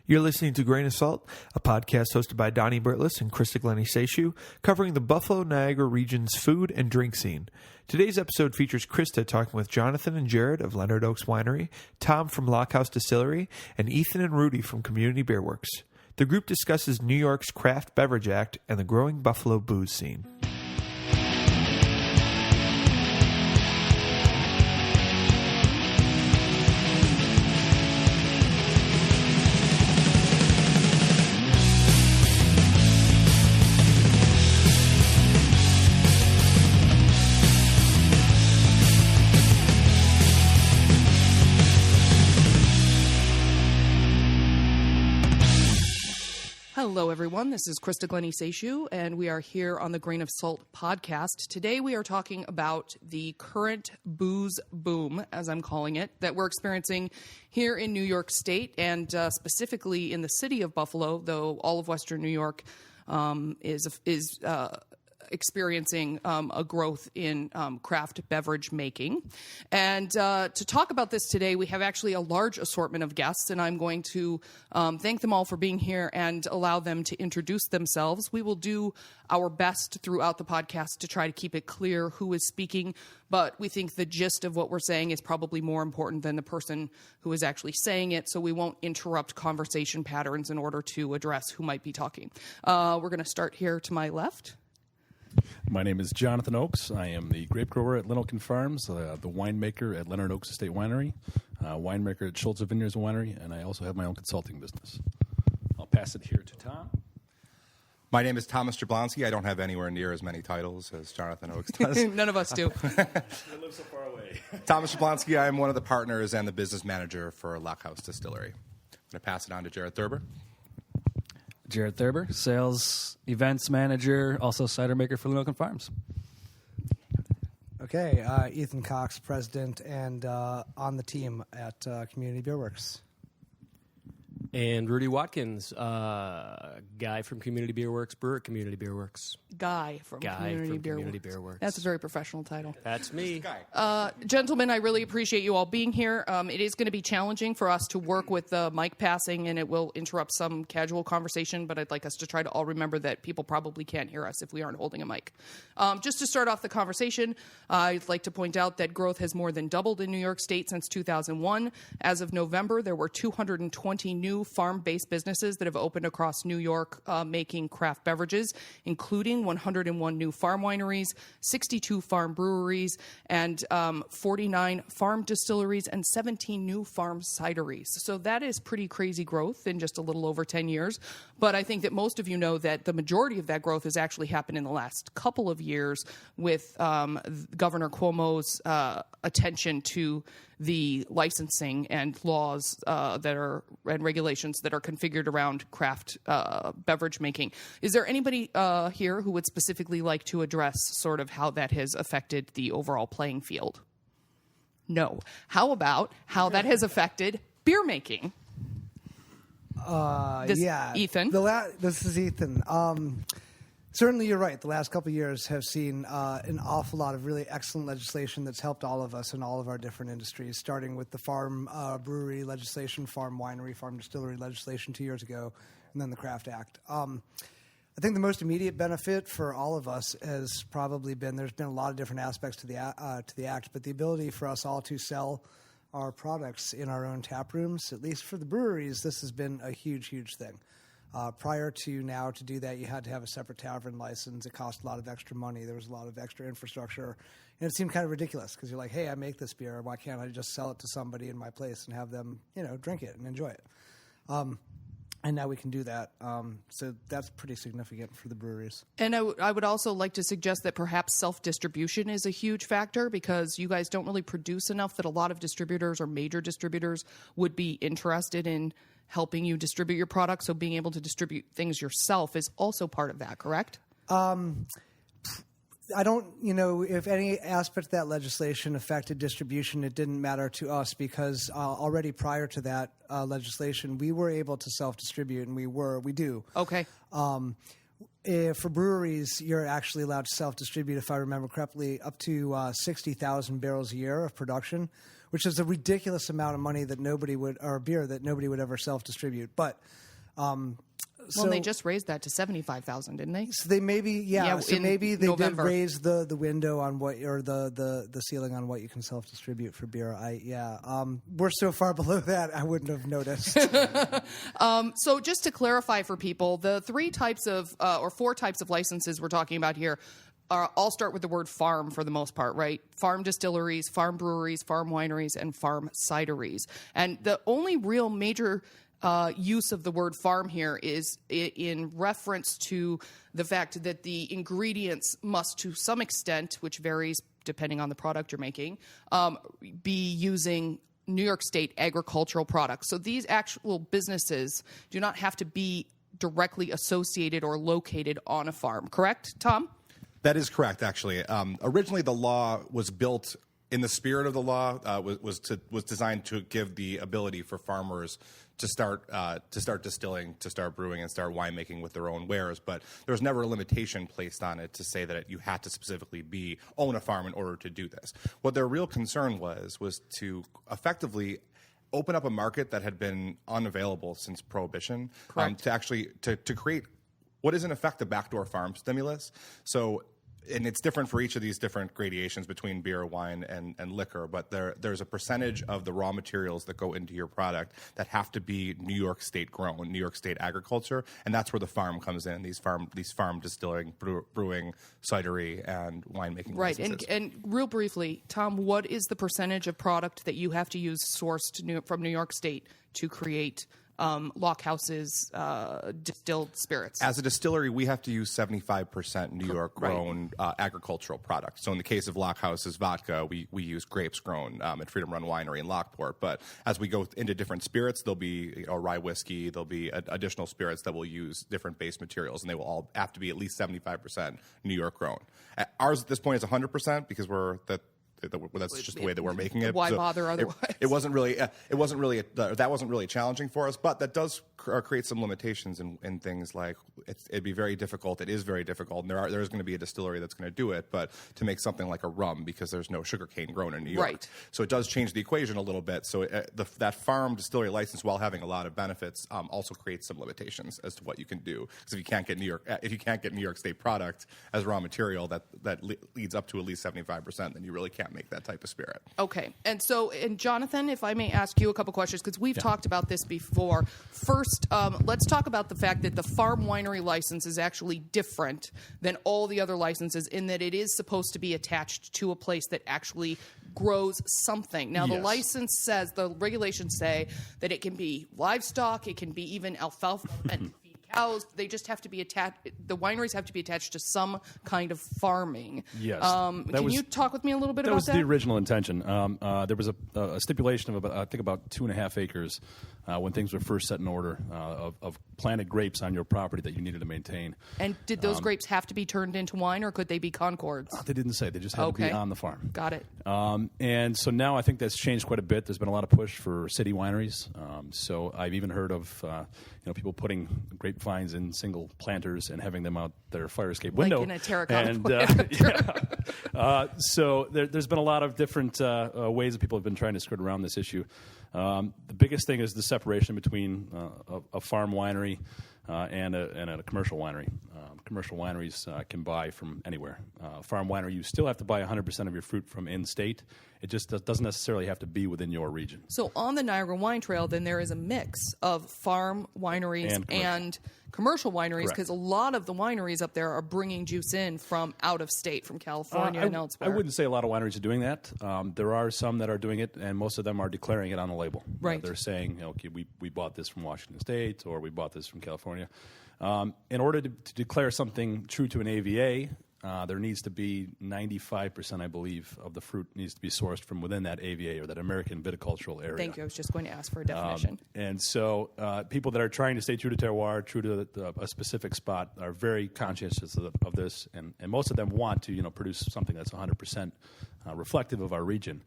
You're listening to Grain of Salt, a podcast hosted by Donnie Bertlis and Christa Glennie-Seishu, covering the Buffalo Niagara region's food and drink scene. Today's episode features Christa talking with Jonathan and Jerod of Leonard Oaks Winery, Tom from Lockhouse Distillery, and Ethan and Rudy from Community Beer Works. The group discusses New York's Craft Beverage Act and the growing Buffalo booze scene. Hello, everyone. This is Christa Glennie-Seishu, and we are here on the Grain of Salt podcast. Today, we are talking about the current booze boom, as I'm calling it, that we're experiencing here in New York State, and specifically in the city of Buffalo, though all of Western New York is experiencing a growth in craft beverage making. And to talk about this today, we have actually a large assortment of guests, and I'm going to thank them all for being here and allow them to introduce themselves. We will do our best throughout the podcast to try to keep it clear who is speaking, but we think the gist of what we're saying is probably more important than the person who is actually saying it, so we won't interrupt conversation patterns in order to address who might be talking. We're going to start here to my left. My name is Jonathan Oakes. I am the grape grower at Leonard Farms, the winemaker at Leonard Oaks Estate Winery, winemaker at Schultz Vineyards Winery, and I also have my own consulting business. I'll pass it here to Tom. My name is Thomas Jablonski. I don't have anywhere near as many titles as Jonathan Oakes does. None of us do. I live so far away. Thomas Jablonski. I am one of the partners and the business manager for Lockhouse Distillery. I'm going to pass it on to Jerod Thurber. Jerod Thurber, sales events manager, also cider maker for Leonard Farms. Okay, Ethan Cox, president and on the team at Community Beer Works. And Rudy Watkins, guy from Community Beer Works, brewer at Community Beer Works. Guy from Community Beer Works. That's a very professional title. That's me. Gentlemen, I really appreciate you all being here. It is going to be challenging for us to work with the mic passing, and it will interrupt some casual conversation, but I'd like us to try to all remember that people probably can't hear us if we aren't holding a mic. Just to start off the conversation, I'd like to point out that growth has more than doubled in New York State since 2001. As of November, there were 220 new farm-based businesses that have opened across New York making craft beverages, including 101 new farm wineries, 62 farm breweries, and 49 farm distilleries, and 17 new farm cideries. So that is pretty crazy growth in just a little over 10 years. But I think that most of you know that the majority of that growth has actually happened in the last couple of years with Governor Cuomo's attention to the licensing and laws and regulations that are configured around craft beverage making. Is there anybody here who would specifically like to address sort of how that has affected the overall playing field? No. How about how that has affected beer making? Ethan. This is Ethan. Certainly, you're right. The last couple of years have seen an awful lot of really excellent legislation that's helped all of us in all of our different industries, starting with the farm brewery legislation, farm winery, farm distillery legislation 2 years ago, and then the Craft Act. I think the most immediate benefit for all of us has probably been there's been a lot of different aspects to the act, but the ability for us all to sell our products in our own tap rooms, at least for the breweries, this has been a huge, huge thing. Prior to now, to do that, you had to have a separate tavern license. It cost a lot of extra money. There was a lot of extra infrastructure. And it seemed kind of ridiculous because you're like, hey, I make this beer. Why can't I just sell it to somebody in my place and have them, drink it and enjoy it? And now we can do that. So that's pretty significant for the breweries. And I would also like to suggest that perhaps self-distribution is a huge factor because you guys don't really produce enough that a lot of distributors or major distributors would be interested in helping you distribute your product. So being able to distribute things yourself is also part of that, correct? I don't, if any aspect of that legislation affected distribution, it didn't matter to us because already prior to that legislation, we were able to self-distribute, and we do. Okay. For breweries, you're actually allowed to self-distribute, if I remember correctly, up to 60,000 barrels a year of production, which is a ridiculous amount of money that beer that nobody would ever self-distribute. But Well, they just raised that to $75,000, didn't they? so they maybe so in maybe they November. did raise the window on what, or the ceiling on what you can self-distribute for beer. We're so far below that I wouldn't have noticed. So just to clarify for people, the 3 types of or 4 types of licenses we're talking about here all start with the word farm for the most part, right? Farm distilleries, farm breweries, farm wineries, and farm cideries. And the only real major use of the word farm here is in reference to the fact that the ingredients must, to some extent, which varies depending on the product you're making, be using New York State agricultural products. So these actual businesses do not have to be directly associated or located on a farm, correct, Tom? That is correct, actually. Originally, the law was built in the spirit of the law, was designed to give the ability for farmers to start distilling, to start brewing, and start winemaking with their own wares. But there was never a limitation placed on it to say that you had to specifically own a farm in order to do this. What their real concern was to effectively open up a market that had been unavailable since Prohibition, to actually to create what is in effect a backdoor farm stimulus. So, and it's different for each of these different gradations between beer, wine, and liquor, but there's a percentage of the raw materials that go into your product that have to be New York State grown, New York State agriculture, and that's where the farm comes in, these farm distilling, brewing, cidery, and winemaking Right, licenses. and real briefly, Tom, what is the percentage of product that you have to use sourced from New York State to create Lockhouse's distilled spirits? As a distillery, we have to use 75% New York grown agricultural products. So in the case of Lockhouse's vodka, we use grapes grown at Freedom Run Winery in Lockport. But as we go into different spirits, there'll be rye whiskey, there'll be additional spirits that will use different base materials, and they will all have to be at least 75% New York grown. Ours at this point is 100% because that's just the way that we're making it. Why bother otherwise? That wasn't really challenging for us, but that does create some limitations in things like it'd be very difficult. It is very difficult, and there is going to be a distillery that's going to do it, but to make something like a rum because there's no sugarcane grown in New York, right? So it does change the equation a little bit. So that farm distillery license, while having a lot of benefits, also creates some limitations as to what you can do. Because if you can't get New York State product as raw material that leads up to at least 75%, then you really can't make that type of spirit. Okay. And Jonathan, if I may ask you a couple questions, because we've talked about this before. First, let's talk about the fact that the farm winery license is actually different than all the other licenses in that it is supposed to be attached to a place that actually grows something. Now, the license says, the regulations say that it can be livestock, it can be even alfalfa and cows. They just have to be attached. The wineries have to be attached to some kind of farming. Yes. Can you talk with me a little bit about that? That was the original intention. There was a stipulation of about 2.5 acres when things were first set in order of planted grapes on your property that you needed to maintain. And did those grapes have to be turned into wine, or could they be Concords? They didn't say. They just had to be on the farm. Got it. And so now I think that's changed quite a bit. There's been a lot of push for city wineries. So I've even heard of people putting grapevines in single planters and having them out their fire escape window. Like in a terracotta So there's been a lot of different ways that people have been trying to skirt around this issue. The biggest thing is the separation between a farm winery and a commercial winery. Commercial wineries can buy from anywhere. Farm winery, you still have to buy 100% of your fruit from in-state. It just doesn't necessarily have to be within your region. So on the Niagara Wine Trail, then there is a mix of farm wineries and commercial wineries, because a lot of the wineries up there are bringing juice in from out of state, from California and elsewhere. I wouldn't say a lot of wineries are doing that. There are some that are doing it, and most of them are declaring it on the label. Right. They're saying, okay, we bought this from Washington State, or we bought this from California. In order to declare something true to an AVA, there needs to be 95%, I believe, of the fruit needs to be sourced from within that AVA or that American viticultural area. Thank you. I was just going to ask for a definition. And so people that are trying to stay true to terroir, true to a specific spot, are very conscientious of this, and most of them want to produce something that's 100% reflective of our region.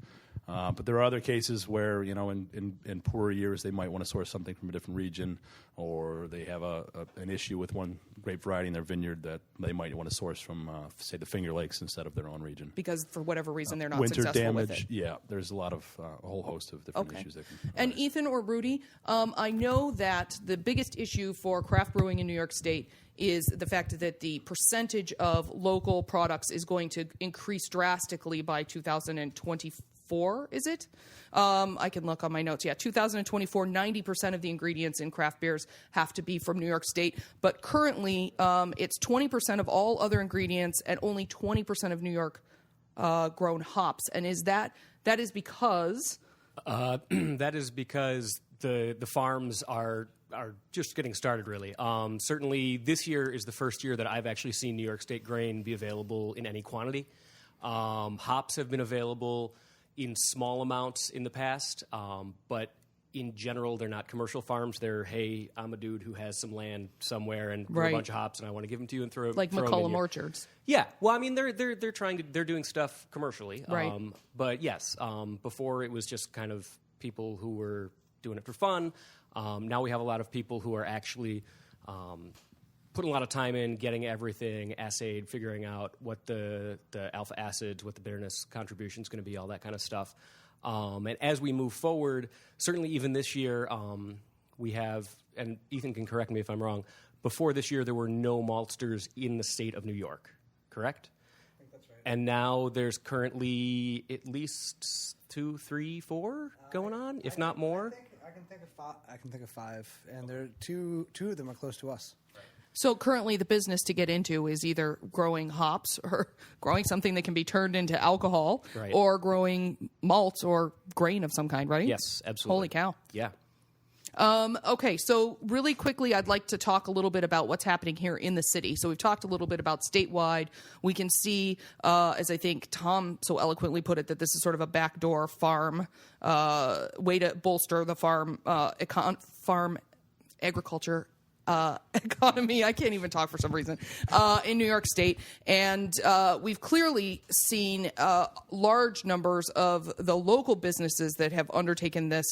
But there are other cases where, in poorer years, they might want to source something from a different region, or they have an issue with one grape variety in their vineyard that they might want to source from, say, the Finger Lakes instead of their own region. Because for whatever reason, they're not Winter successful damage, with it. yeah. There's a whole host of different issues that can And arise. Ethan or Rudy, I know that the biggest issue for craft brewing in New York State is the fact that the percentage of local products is going to increase drastically by 2024, is it? I can look on my notes. Yeah, 2024, 90% of the ingredients in craft beers have to be from New York State. But currently, it's 20% of all other ingredients and only 20% of New York grown hops. And that is because... That is because the farms are just getting started, really. Certainly, this year is the first year that I've actually seen New York State grain be available in any quantity. Hops have been available in small amounts in the past, but in general, they're not commercial farms. They're, hey, I'm a dude who has some land somewhere and grew a bunch of hops, and I want to give them to you and throw like throw 'em in McCollum your-" Orchards. Yeah, well, I mean, they're doing stuff commercially, Right. But yes, before it was just kind of people who were doing it for fun. Now we have a lot of people who are actually putting a lot of time in getting everything assayed, figuring out what the alpha acids, what the bitterness contribution is going to be, all that kind of stuff. And as we move forward, certainly even this year, we have, and Ethan can correct me if I'm wrong, before this year there were no maltsters in the state of New York, correct? I think that's right. And now there's currently at least 2, 3, 4 going on, if not more. I can think of 5, and there are two of them are close to us. So currently the business to get into is either growing hops or growing something that can be turned into alcohol, Right. or growing malts or grain of some kind, right? Yes, absolutely. Holy cow. Yeah. Okay, so really quickly, I'd like to talk a little bit about what's happening here in the city. So we've talked a little bit about statewide. We can see, as I think Tom so eloquently put it, that this is sort of a backdoor farm way to bolster the farm agriculture economy. I can't even talk for some reason in New York State. And we've clearly seen large numbers of the local businesses that have undertaken this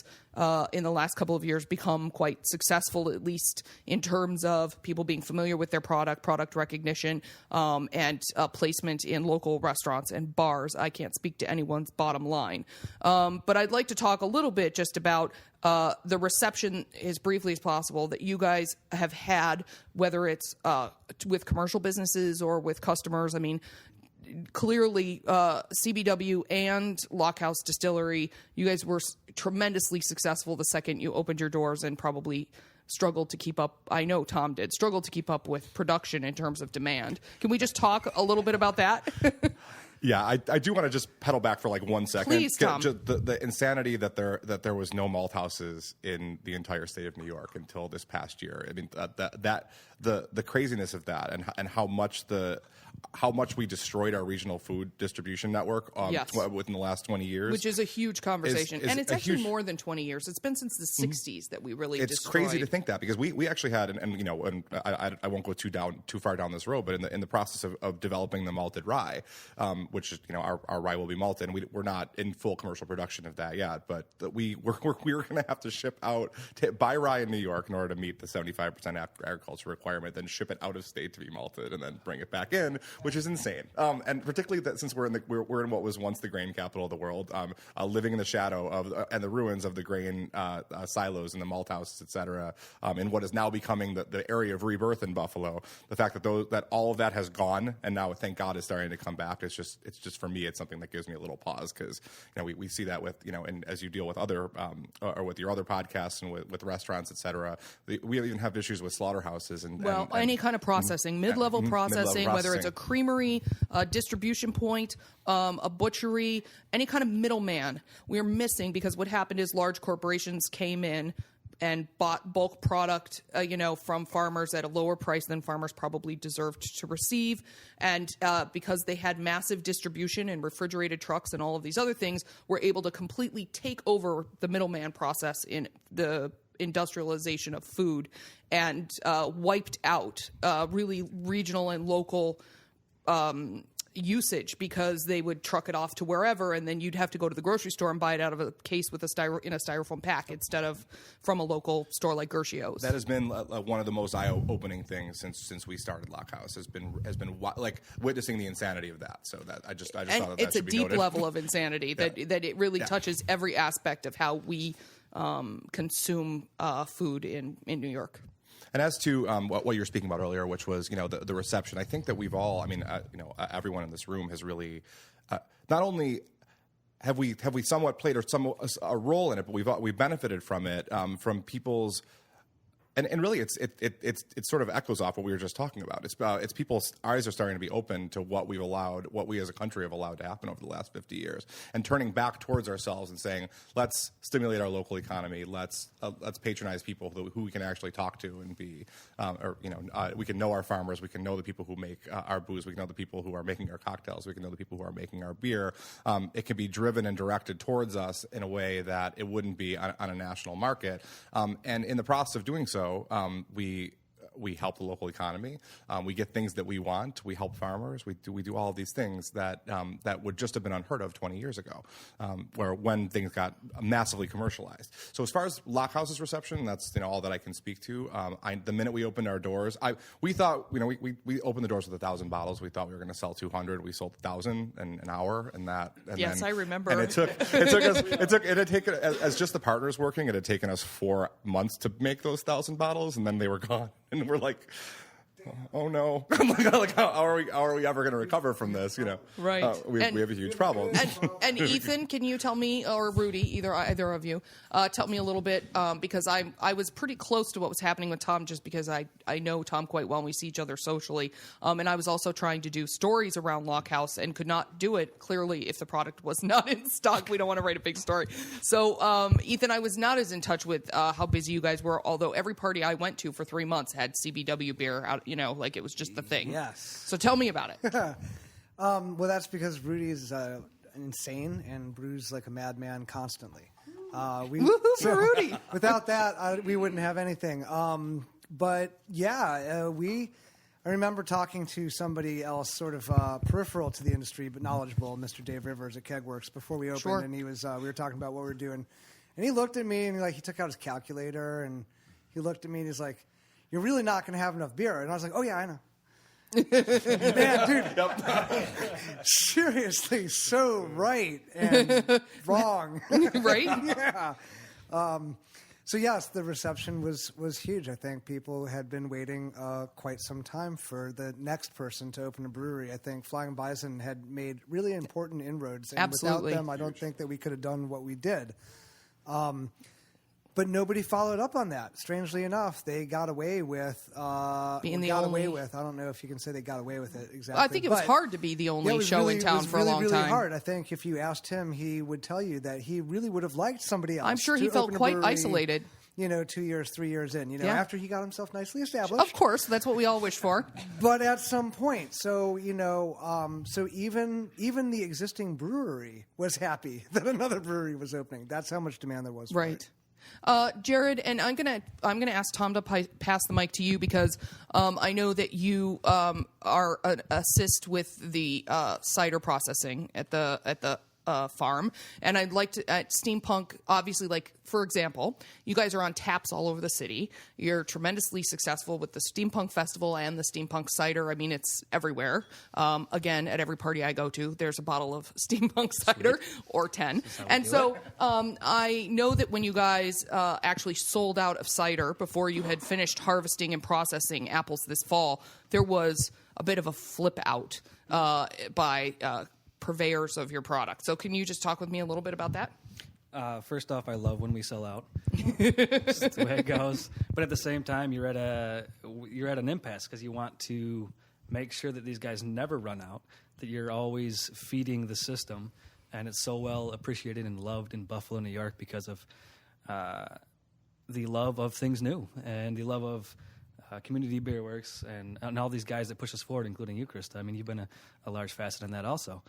in the last couple of years become quite successful, at least in terms of people being familiar with their product recognition, and placement in local restaurants and bars. I can't speak to anyone's bottom line. But I'd like to talk a little bit just about the reception, as briefly as possible, that you guys have had, whether it's with commercial businesses or with customers. I mean, clearly, CBW and Lockhouse Distillery, you guys were tremendously successful the second you opened your doors, and probably struggled to keep up. I know Tom did struggle to keep up with production in terms of demand. Can we just talk a little bit about that? Yeah, I do want to just pedal back for like 1 second. Please, Tom. The insanity that there was no malt houses in the entire state of New York until this past year. I mean, the craziness of that, and how much we destroyed our regional food distribution network Yes. within the last 20 years. Which is a huge conversation. is And it's a actually huge- more than 20 years. It's been since the 60s that we really It's destroyed. crazy to think that, because we actually had, and I won't go too far down this road, but in the process of developing the malted rye, which is, our rye will be malted, and we're not in full commercial production of that yet, but we were going to have to ship out, buy rye in New York in order to meet the 75% agriculture requirement, then ship it out of state to be malted, and then bring it back in, which is insane. And particularly that since we're in what was once the grain capital of the world, living in the shadow of and the ruins of the grain silos and the malt houses, et cetera, in what is now becoming the area of rebirth in Buffalo. The fact that all of that has gone, and now, thank God, is starting to come back. It's just for me, it's something that gives me a little pause, because we see that with and as you deal with other or with your other podcasts and with restaurants, et cetera, we even have issues with slaughterhouses and any kind of processing, mid-level processing, whether it's a processing. creamery, a distribution point, a butchery, any kind of middleman. We're missing, because what happened is large corporations came in and bought bulk product, from farmers at a lower price than farmers probably deserved to receive. And because they had massive distribution and refrigerated trucks and all of these other things, were able to completely take over the middleman process in the industrialization of food, and wiped out really regional and local usage because they would truck it off to wherever, and then you'd have to go to the grocery store and buy it out of a case with in a styrofoam pack instead of from a local store like Gershio's. That has been one of the most eye-opening things since we started Lockhouse. Has been like witnessing the insanity of that. So that I just thought that it's a should be deep noted. level of insanity that it really touches every aspect of how we consume food in New York. And as to what you were speaking about earlier, which was the reception, I think that we've all, everyone in this room has really not only have we somewhat played a role in it, but we've benefited from it from people's. And really, it sort of echoes off what we were just talking about. It's people's eyes are starting to be open to what we as a country have allowed to happen over the last 50 years, and turning back towards ourselves and saying, let's stimulate our local economy, let's patronize people who we can actually talk to and be, we can know our farmers, we can know the people who make our booze, we can know the people who are making our cocktails, we can know the people who are making our beer. It can be driven and directed towards us in a way that it wouldn't be on a national market, and in the process of doing so. We help the local economy. We get things that we want. We help farmers. We do all of these things that would just have been unheard of 20 years ago, when things got massively commercialized. So as far as Lockhouse's reception, that's all that I can speak to. The minute we opened our doors, we thought we opened the doors with 1,000 bottles. We thought we were going to sell 200. We sold 1,000 in an hour, and yes, I remember. And it had taken as just the partners working. It had taken us 4 months to make those 1,000 bottles, and then they were gone. And we're like, oh no! like how are we ever going to recover from this? Right? We have a huge problem. And Ethan, can you tell me, or Rudy, either of you, tell me a little bit because I was pretty close to what was happening with Tom, just because I know Tom quite well and we see each other socially, and I was also trying to do stories around Lockhouse and could not do it clearly if the product was not in stock. We don't want to write a big story. So Ethan, I was not as in touch with how busy you guys were, although every party I went to for 3 months had CBW beer out. Like it was just the thing. Yes. So tell me about it. Well, that's because Rudy's insane and brews like a madman constantly. Woohoo for Rudy! Without that, we wouldn't have anything. But yeah, I remember talking to somebody else, sort of peripheral to the industry but knowledgeable, Mr. Dave Rivers at Kegworks, before we opened, Sure. and he was. We were talking about what we were doing, and he looked at me and he took out his calculator and he looked at me and he's like, "You're really not going to have enough beer." And I was like, "Oh, yeah, I know." Man, dude, seriously, so right and wrong. Right? Yeah. So, yes, the reception was huge. I think people had been waiting quite some time for the next person to open a brewery. I think Flying Bison had made really important inroads. And Absolutely. without them, I don't think that we could have done what we did. But nobody followed up on that. Strangely enough, they got away with being the got only. away with. I don't know if you can say they got away with it exactly. I think it was hard to be the only show in town for a long really time. Hard. I think if you asked him, he would tell you that he really would have liked somebody else. I'm sure he to felt open a quite brewery, even. 2 years, 3 years in. Yeah. After he got himself nicely established. Of course, that's what we all wish for. But at some point, so even the existing brewery was happy that another brewery was opening. That's how much demand there was. For Right. it. Jerod, and I'm gonna ask Tom to pass the mic to you because I know that you are assist with the cider processing at the farm, and I'd like to at Steampunk. Obviously, like for example, you guys are on taps all over the city. You're tremendously successful with the Steampunk Festival and the Steampunk cider. I mean, it's everywhere. Again, at every party I go to, there's a bottle of Steampunk cider or 10. And so I know that when you guys actually sold out of cider before you had finished harvesting and processing apples this fall, there was a bit of a flip out by purveyors of your product. So can you just talk with me a little bit about that? First off, I love when we sell out. It's just the way it goes. But at the same time, you're at an impasse because you want to make sure that these guys never run out, that you're always feeding the system. And it's so well appreciated and loved in Buffalo, New York because of the love of things new and the love of Community Beer Works and all these guys that push us forward, including you, Christa. I mean, you've been a large facet in that also.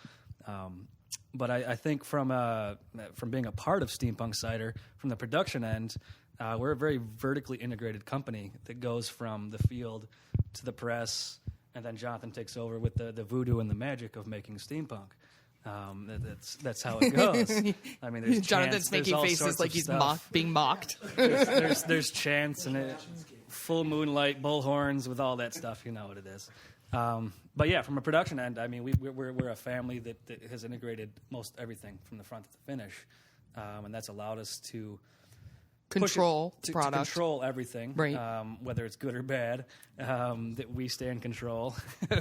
But I think from being a part of Steampunk Cider, from the production end, we're a very vertically integrated company that goes from the field to the press and then Jonathan takes over with the voodoo and the magic of making steampunk. That's how it goes. I mean, there's Jonathan's chants, making there's all faces sorts like of he's stuff. being mocked. There's chants and full moonlight, bullhorns with all that stuff. You know what it is. But yeah, from a production end, I mean, we're a family that has integrated most everything from the front to the finish, and that's allowed us to Control to product. control everything, Right. Whether it's good or bad, that we stay in control.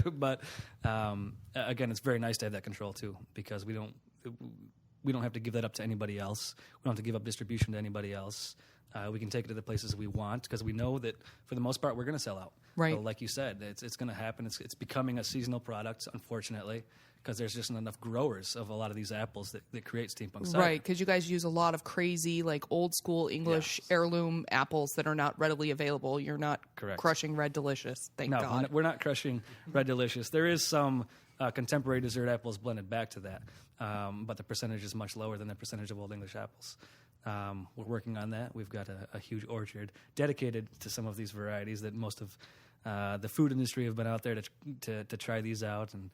But again, it's very nice to have that control too, because we don't have to give that up to anybody else. We don't have to give up distribution to anybody else. We can take it to the places we want because we know that for the most part we're going to sell out. Right. So like you said, it's going to happen. It's becoming a seasonal product, unfortunately, because there's just not enough growers of a lot of these apples that create steampunk cider. Right, because you guys use a lot of crazy, like old school English heirloom apples that are not readily available. You're not Correct. crushing Red Delicious, thank No, God. we're not crushing Red Delicious. There is some contemporary dessert apples blended back to that, but the percentage is much lower than the percentage of Old English apples. We're working on that. We've got a huge orchard dedicated to some of these varieties that most of the food industry have been out there to try these out and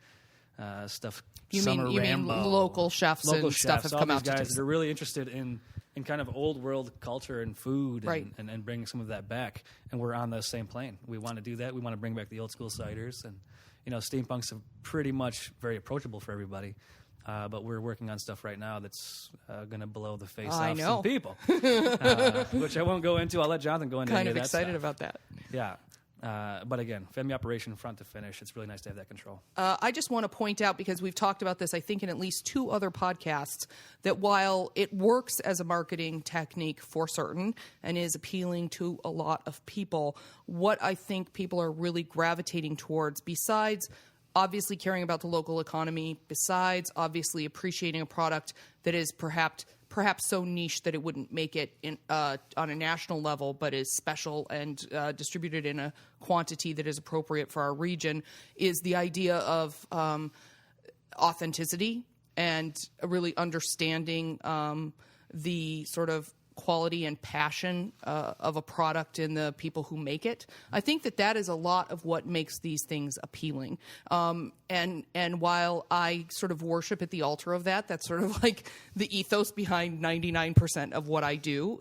stuff. You mean Rambo, local chefs and stuff have all come these out to guys do- that are really interested in kind of old world culture and food Right. and bringing some of that back. And we're on the same plane. We want to do that. We want to bring back the old school ciders. And, steampunk's pretty much very approachable for everybody. But we're working on stuff right now that's going to blow the face I off know. some people, which I won't go into. I'll let Jonathan go into Kind any of that excited stuff. about that. Yeah. But again, family operation front to finish. It's really nice to have that control. I just want to point out, because we've talked about this, I think, in at least 2 other podcasts, that while it works as a marketing technique for certain and is appealing to a lot of people, what I think people are really gravitating towards, besides obviously caring about the local economy, besides obviously appreciating a product that is perhaps so niche that it wouldn't make it on a national level, but is special and distributed in a quantity that is appropriate for our region, is the idea of authenticity and really understanding the sort of quality and passion of a product and the people who make it. I think that is a lot of what makes these things appealing. And while I sort of worship at the altar of that, that's sort of like the ethos behind 99% of what I do.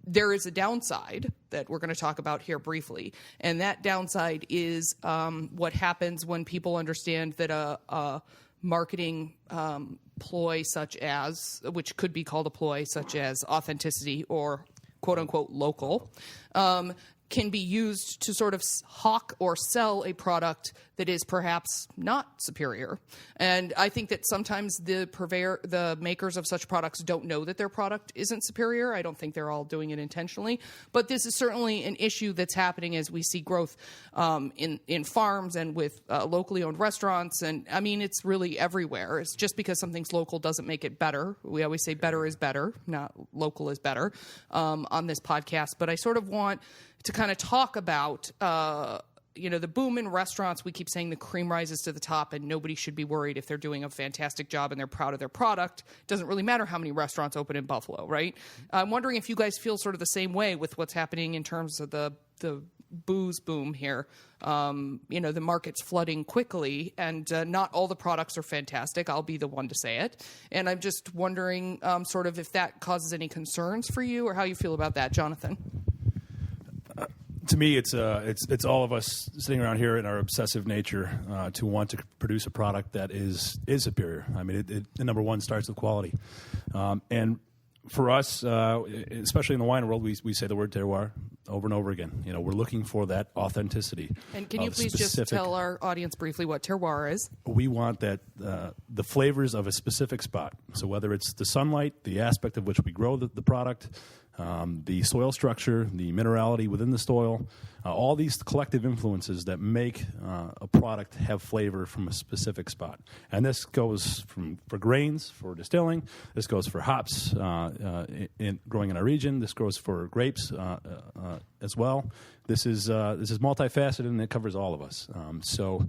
There is a downside that we're going to talk about here briefly, and that downside is what happens when people understand that a marketing ploy such as, which could be called a ploy such as authenticity or quote-unquote local, can be used to sort of hawk or sell a product that is perhaps not superior. And I think that sometimes the makers of such products don't know that their product isn't superior. I don't think they're all doing it intentionally. But this is certainly an issue that's happening as we see growth in farms and with locally owned restaurants. And I mean, it's really everywhere. It's just because something's local doesn't make it better. We always say better is better, not local is better on this podcast. But I sort of want to kind of talk about, the boom in restaurants. We keep saying the cream rises to the top, and nobody should be worried if they're doing a fantastic job and they're proud of their product. It doesn't really matter how many restaurants open in Buffalo, right? I'm wondering if you guys feel sort of the same way with what's happening in terms of the booze boom here. The market's flooding quickly, and not all the products are fantastic. I'll be the one to say it. And I'm just wondering sort of if that causes any concerns for you or how you feel about that, Jonathan. To me, it's all of us sitting around here in our obsessive nature to want to produce a product that is superior. I mean, the number one starts with quality, and for us, especially in the wine world, we say the word terroir over and over again. We're looking for that authenticity. And can you please just tell our audience briefly what terroir is? We want that the flavors of a specific spot. So whether it's the sunlight, the aspect of which we grow the product, the soil structure, the minerality within the soil, all these collective influences that make a product have flavor from a specific spot. And this goes for grains, for distilling. This goes for hops growing in our region. This goes for grapes as well. This is multifaceted, and it covers all of us. So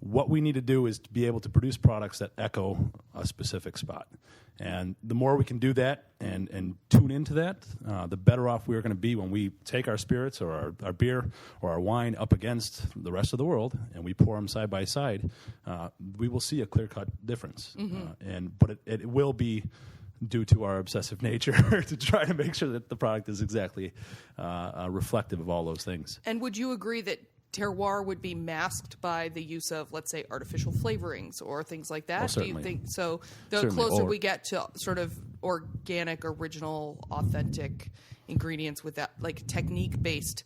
What we need to do is to be able to produce products that echo a specific spot. And the more we can do that and tune into that, the better off we're going to be when we take our spirits or our beer or our wine up against the rest of the world and we pour them side by side. We will see a clear-cut difference. But it will be due to our obsessive nature to try to make sure that the product is exactly reflective of all those things. And would you agree that terroir would be masked by the use of, let's say, artificial flavorings or things like that? Oh, do you think so? The Certainly. closer we get to sort of organic, original, authentic ingredients with that, like technique-based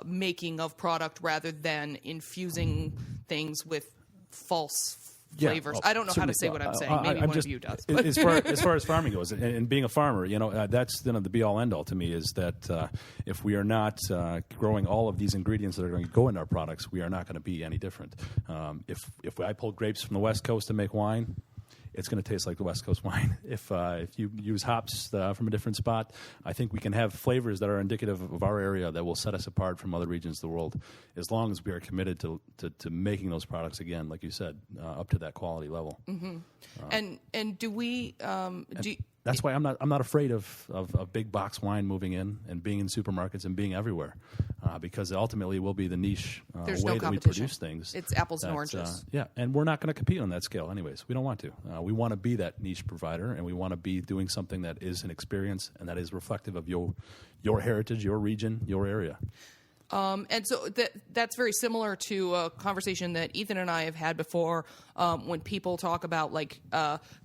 making of product rather than infusing things with false flavors. I don't know how to say what I'm saying. Maybe one of you does. As far as farming goes, and being a farmer, that's the be all end all to me. Is that if we are not growing all of these ingredients that are going to go into our products, we are not going to be any different. If I pull grapes from the West Coast to make wine, it's going to taste like the West Coast wine. If you use hops from a different spot, I think we can have flavors that are indicative of our area that will set us apart from other regions of the world, as long as we are committed to making those products, again, like you said, up to that quality level. And do we? That's why I'm not afraid of big box wine moving in and being in supermarkets and being everywhere, because ultimately it will be the niche There's way no that we competition. produce things. It's apples and oranges. And we're not going to compete on that scale anyways. We don't want to. We want to be that niche provider, and we want to be doing something that is an experience and that is reflective of your heritage, your region, your area. And so that's very similar to a conversation that Ethan and I have had before when people talk about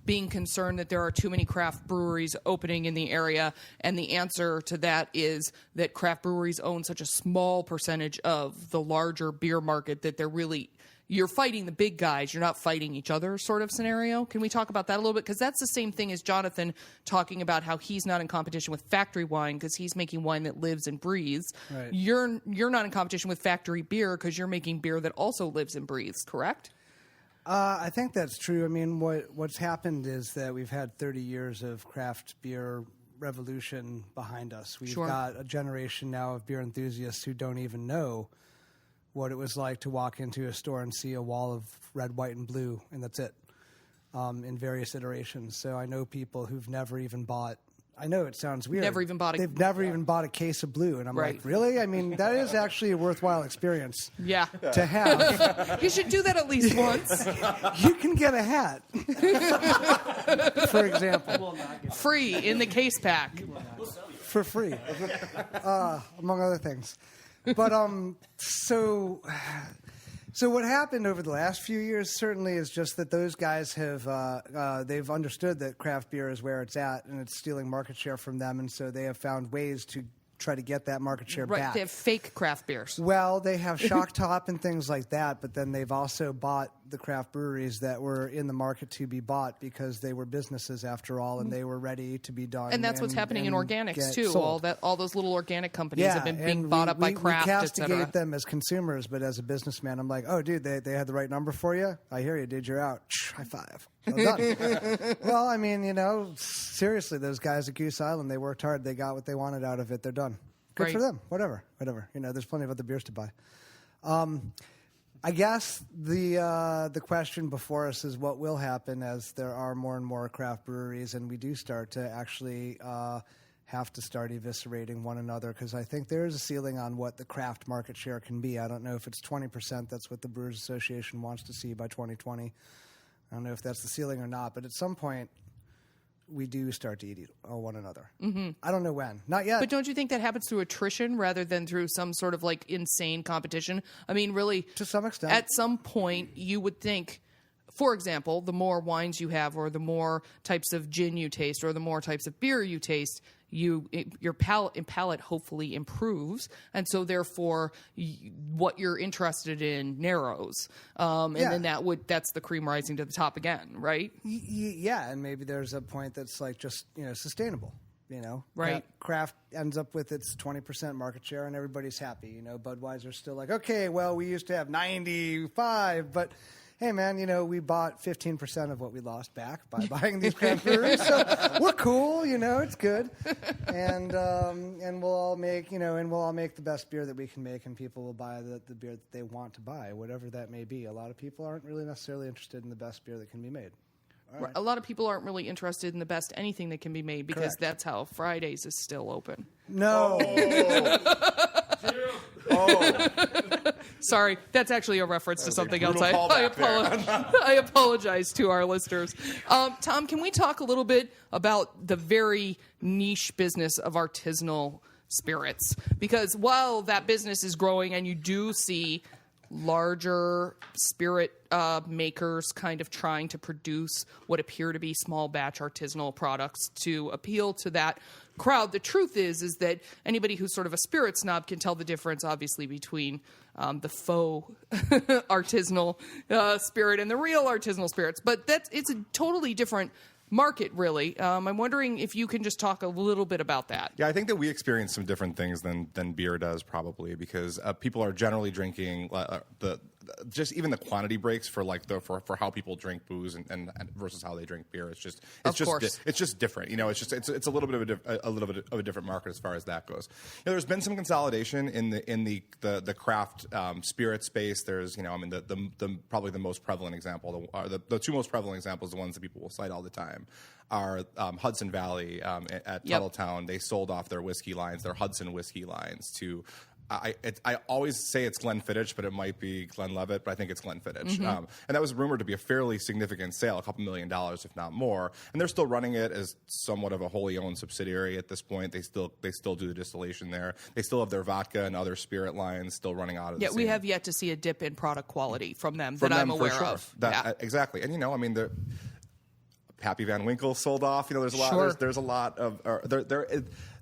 being concerned that there are too many craft breweries opening in the area. And the answer to that is that craft breweries own such a small percentage of the larger beer market that they're really... You're fighting the big guys. You're not fighting each other sort of scenario. Can we talk about that a little bit? Because that's the same thing as Jonathan talking about how he's not in competition with factory wine because he's making wine that lives and breathes. Right. You're not in competition with factory beer because you're making beer that also lives and breathes, correct? I think that's true. I mean, what's happened is that we've had 30 years of craft beer revolution behind us. We've got a generation now of beer enthusiasts who don't even know what it was like to walk into a store and see a wall of red, white, and blue, and that's it, in various iterations. So I know people who've never even bought... I know it sounds weird. Never even bought They've never even bought a case of blue, and I'm like, really? I mean, that is actually a worthwhile experience to have. You should do that at least once. You can get a hat, for example. Free in the case pack. For free, among other things. But so what happened over the last few years certainly is just that those guys have they've understood that craft beer is where it's at and it's stealing market share from them, and so they have found ways to try to get that market share back. They have fake craft beers. Well, they have Shock Top and things like that, but then they've also bought the craft breweries that were in the market to be bought because they were businesses after all, and they were ready to be done. And that's what's happening in organics too. Sold. All those little organic companies have been being bought up by craft, we etc. castigate them as consumers, but as a businessman, I'm like, oh, dude, they had the right number for you. I hear you, dude. You're out. High five. Well done. Well, I mean, seriously, those guys at Goose Island, they worked hard. They got what they wanted out of it. They're done. Good for them. Whatever. There's plenty of other beers to buy. I guess the question before us is what will happen as there are more and more craft breweries, and we do start to actually have to start eviscerating one another, because I think there is a ceiling on what the craft market share can be. I don't know if it's 20%. That's what the Brewers Association wants to see by 2020. I don't know if that's the ceiling or not, but at some point, we do start to eat one another. Mm-hmm. I don't know when. Not yet. But don't you think that happens through attrition rather than through some sort of insane competition? I mean, really, to some extent. At some point, you would think, for example, the more wines you have, or the more types of gin you taste, or the more types of beer you taste, your palate hopefully improves, and so therefore what you're interested in narrows, and then that's the cream rising to the top again, right? Yeah, and maybe there's a point that's just sustainable. Right? Craft ends up with its 20% market share, and everybody's happy. Budweiser's still like, okay, well, we used to have 95, but hey, man, we bought 15% of what we lost back by buying these craft breweries, so we're cool, it's good, and we'll all make the best beer that we can make, and people will buy the beer that they want to buy, whatever that may be. A lot of people aren't really necessarily interested in the best beer that can be made. Right. A lot of people aren't really interested in the best anything that can be made because Correct. That's how Fridays is still open. No. Sorry, that's actually a reference to something else. I callback apologize to our listeners. Tom, can we talk a little bit about the very niche business of artisanal spirits? Because while that business is growing and you do see larger spirit makers kind of trying to produce what appear to be small batch artisanal products to appeal to that crowd, the truth is that anybody who's sort of a spirit snob can tell the difference, obviously, between the faux artisanal spirit and the real artisanal spirits. But it's a totally different market, really. I'm wondering if you can just talk a little bit about that. Yeah, I think that we experience some different things than beer does, probably, because people are generally drinking just even the quantity breaks for for how people drink booze and versus how they drink beer. It's just different. It's a little bit of a different market as far as that goes. There's been some consolidation in the craft spirit space. There's the probably the most prevalent example, the two most prevalent examples, the ones that people will cite all the time, are Hudson Valley at Tuttletown. They sold off their whiskey lines, their Hudson whiskey lines, to I always say it's Glenfiddich, but it might be Glenlivet, but I think it's Glenfiddich. And that was rumored to be a fairly significant sale, $2 million, if not more. And they're still running it as somewhat of a wholly owned subsidiary at this point. They still do the distillation there. They still have their vodka and other spirit lines still running out of the we have yet to see a dip in product quality from them that I'm aware of. Exactly. And, the Pappy Van Winkle sold off. There's a lot. Sure. There's a lot of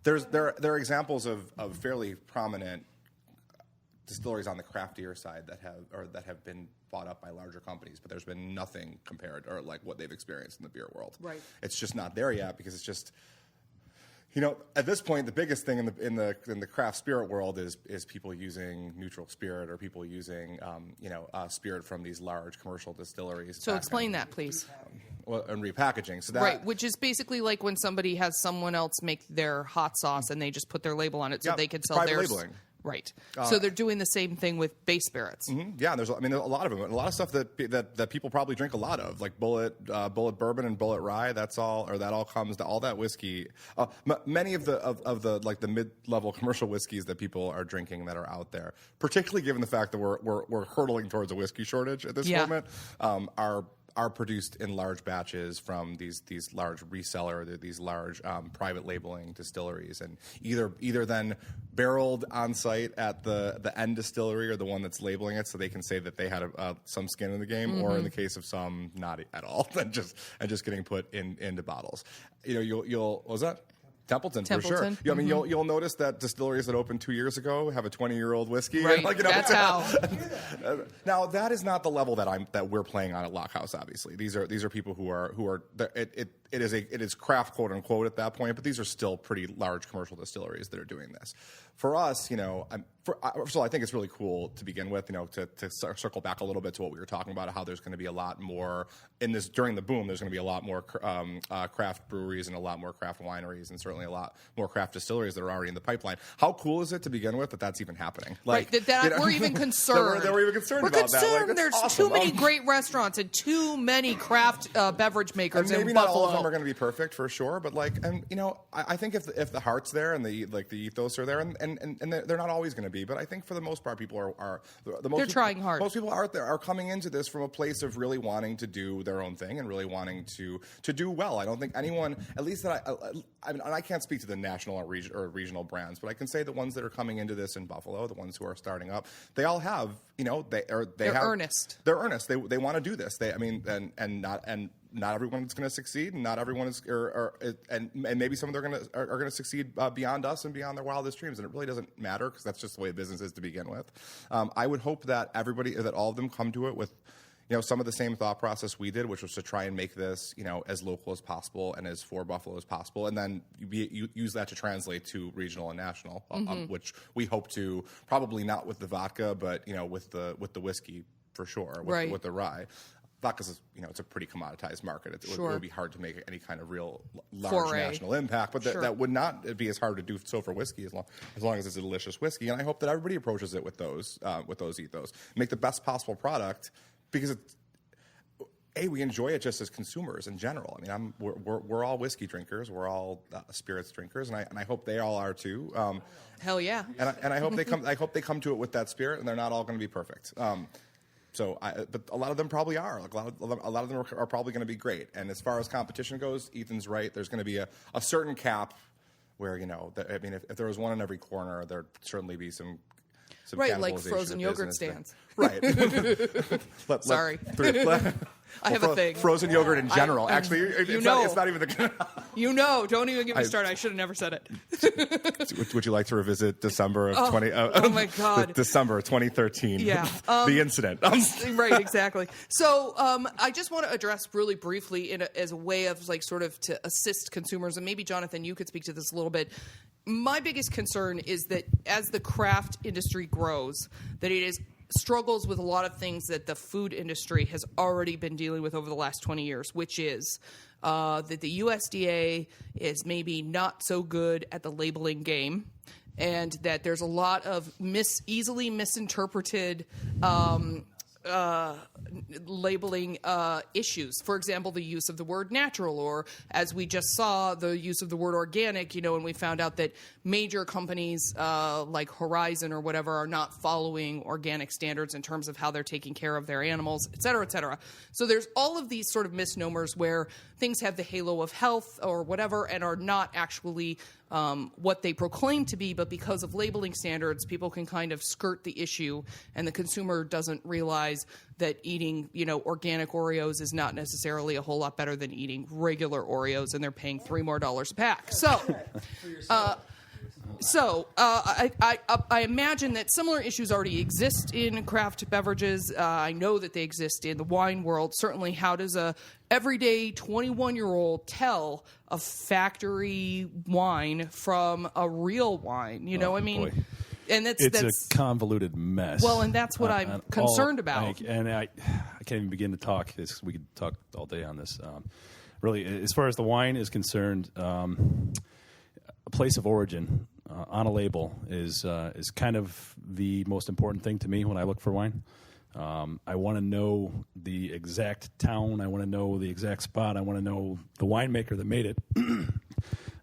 there are examples of fairly prominent distilleries on the craftier side that have been bought up by larger companies, but there's been nothing compared or like what they've experienced in the beer world. Right. It's just not there yet because it's just. At this point, the biggest thing in the craft spirit world is people using neutral spirit or people using spirit from these large commercial distilleries. So explain that, please. And repackaging. So that, right, which is basically like when somebody has someone else make their hot sauce and they just put their label on it so they can sell private theirs. Labeling. Right. So they're doing the same thing with base spirits. Mm-hmm. Yeah, and there's a lot of them, and a lot of stuff that people probably drink a lot of, like Bullet Bourbon and Bullet Rye. That all comes to all that whiskey. Many of the mid-level commercial whiskeys that people are drinking that are out there, particularly given the fact that we're hurtling towards a whiskey shortage at this moment, are produced in large batches from these large reseller, these large private labeling distilleries, and either then barreled on site at the end distillery or the one that's labeling it, so they can say that they had some skin in the game, or in the case of some, not at all, and just getting put into bottles. You'll what was that? Templeton, for sure. You'll notice that distilleries that opened 2 years ago have a 20-year-old whiskey. Right, that's how. Now that is not the level that we're playing on at Lockhouse. Obviously, these are people who are. It is craft, quote unquote, at that point, but these are still pretty large commercial distilleries that are doing this. For us, first of all, I think it's really cool to begin with, to circle back a little bit to what we were talking about, how there's going to be a lot more during the boom. There's going to be a lot more craft breweries and a lot more craft wineries, and certainly a lot more craft distilleries that are already in the pipeline. How cool is it to begin with that that's even happening? We're even concerned. We're even concerned about that. We're concerned. There's awesome. Too many great restaurants and too many craft beverage makers and maybe in not Buffalo. all of them are going to be perfect for sure, but I think if the heart's there and the ethos are there, and they're not always going to be, but I think for the most part, people are they're trying hard. Most people are coming into this from a place of really wanting to do their own thing and really wanting to do well. I don't think anyone, at least that I can't speak to the national or regional brands, but I can say the ones that are coming into this in Buffalo, the ones who are starting up, they all have, they're earnest. They're earnest. They want to do this. Not everyone's going to succeed, and not everyone is, and maybe some of them are going to succeed beyond us and beyond their wildest dreams, and it really doesn't matter because that's just the way business is to begin with. I would hope that all of them come to it with, some of the same thought process we did, which was to try and make this, as local as possible and as for Buffalo as possible, and then you use that to translate to regional and national, which we hope to, probably not with the vodka, but with the whiskey. for sure Right. with the rye. Vodka is, it's a pretty commoditized market. It would be hard to make any kind of real large Foray. national impact, but that would not be as hard to do so for whiskey as long as it's a delicious whiskey. And I hope that everybody approaches it with those ethos. Make the best possible product because we enjoy it just as consumers in general. I mean, we're all whiskey drinkers. We're all spirits drinkers, and I hope they all are too. Hell yeah! And I hope they come. I hope they come to it with that spirit, and they're not all going to be perfect. But a lot of them probably are. Like a lot of them are probably going to be great. And as far as competition goes, Ethan's right. There's going to be a certain cap where if there was one in every corner, there'd certainly be some right, like cannibalization frozen of yogurt business. stands. Right. Sorry. I have a thing. Frozen yogurt in general. Actually, it's not even the. Don't even get me started. I should have never said it. Would you like to revisit December of oh my God. December of 2013? Yeah. The incident. Right, exactly. So I just want to address really briefly as a way of to assist consumers, and maybe Jonathan, you could speak to this a little bit. My biggest concern is that as the craft industry grows, that it struggles with a lot of things that the food industry has already been dealing with over the last 20 years, which is that the USDA is maybe not so good at the labeling game, and that there's a lot of easily misinterpreted labeling issues. For example, the use of the word natural, or as we just saw, the use of the word organic, and we found out that major companies like Horizon or whatever are not following organic standards in terms of how they're taking care of their animals, et cetera, et cetera. So there's all of these sort of misnomers where things have the halo of health or whatever and are not actually what they proclaim to be, but because of labeling standards, people can kind of skirt the issue, and the consumer doesn't realize that eating, organic Oreos is not necessarily a whole lot better than eating regular Oreos, and they're paying $3 more a pack. So, I imagine that similar issues already exist in craft beverages. I know that they exist in the wine world. Certainly, how does a everyday 21-year-old tell a factory wine from a real wine? Boy. And it's a convoluted mess. Well, and that's what I'm concerned about. I can't even begin to talk. We could talk all day on this. Really, as far as the wine is concerned, a place of origin on a label is kind of the most important thing to me when I look for wine. I want to know the exact town. I want to know the exact spot. I want to know the winemaker that made it.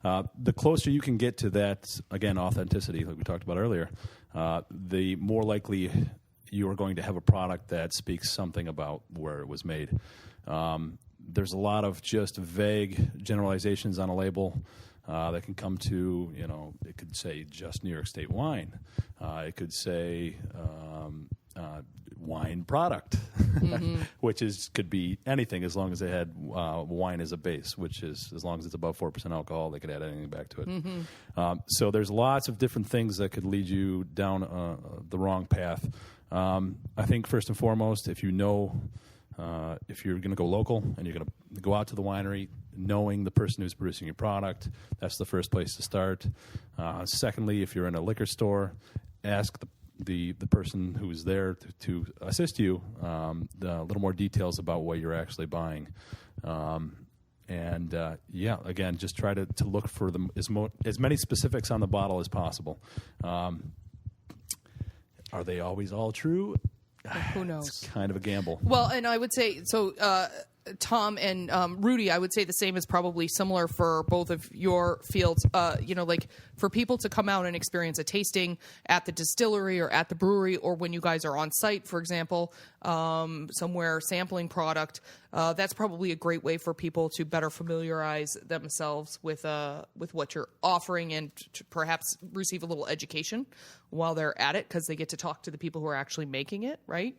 The closer you can get to that, again, authenticity, like we talked about earlier, the more likely you are going to have a product that speaks something about where it was made. There's a lot of just vague generalizations on a label that can come to, it could say just New York State wine. It could say wine product, which could be anything as long as they had wine as a base, which is as long as it's above 4% alcohol, they could add anything back to it. So there's lots of different things that could lead you down the wrong path. I think first and foremost, if you're going to go local and you're going to go out to the winery, knowing the person who's producing your product, that's the first place to start. Secondly, if you're in a liquor store, ask the person who's there to assist you a little more details about what you're actually buying. Again, just try to look for as many specifics on the bottle as possible. Are they always all true? Who knows? It's kind of a gamble. Well, and I would say, Tom and Rudy, I would say the same is probably similar for both of your fields. For people to come out and experience a tasting at the distillery or at the brewery, or when you guys are on site, for example, somewhere sampling product, that's probably a great way for people to better familiarize themselves with what you're offering, and to perhaps receive a little education while they're at it, because they get to talk to the people who are actually making it, right?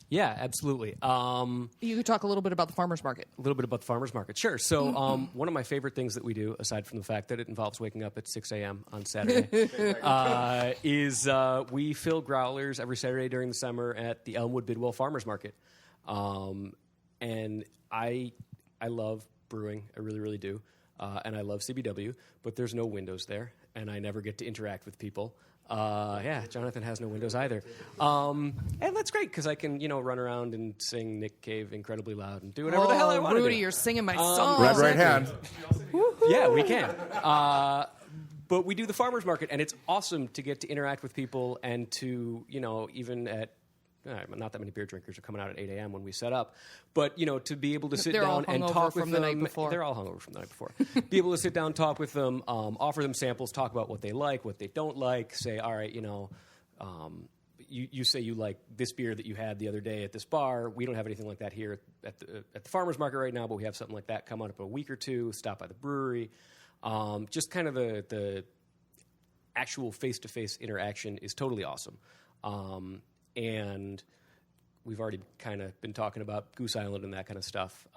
Yeah, absolutely. You could talk a little bit about the farmer's market. A little bit about the farmer's market. Sure. So one of my favorite things that we do, aside from the fact that it involves waking up at 6 a.m. on Saturday, is we fill growlers every Saturday during the summer at the Elmwood Bidwell Farmer's Market. And I love brewing. I really, really do. And I love CBW, but there's no windows there, and I never get to interact with people. Yeah, Jonathan has no windows either. And that's great because I can, run around and sing Nick Cave incredibly loud and do whatever the hell I want to do. Rudy, you're singing my song. Red right hand. Yeah, we can. But we do the farmers market, and it's awesome to get to interact with people and to, even at not that many beer drinkers are coming out at 8 a.m. when we set up, but to be able to sit down and talk with them. The night before. They're all hungover from the night before. Be able to sit down, talk with them, offer them samples, talk about what they like, what they don't like. Say, all right, you say you like this beer that you had the other day at this bar. We don't have anything like that here at the farmers market right now, but we have something like that coming up in a week or two. Stop by the brewery. Just kind of the actual face-to-face interaction is totally awesome. And we've already kind of been talking about Goose Island and that kind of stuff.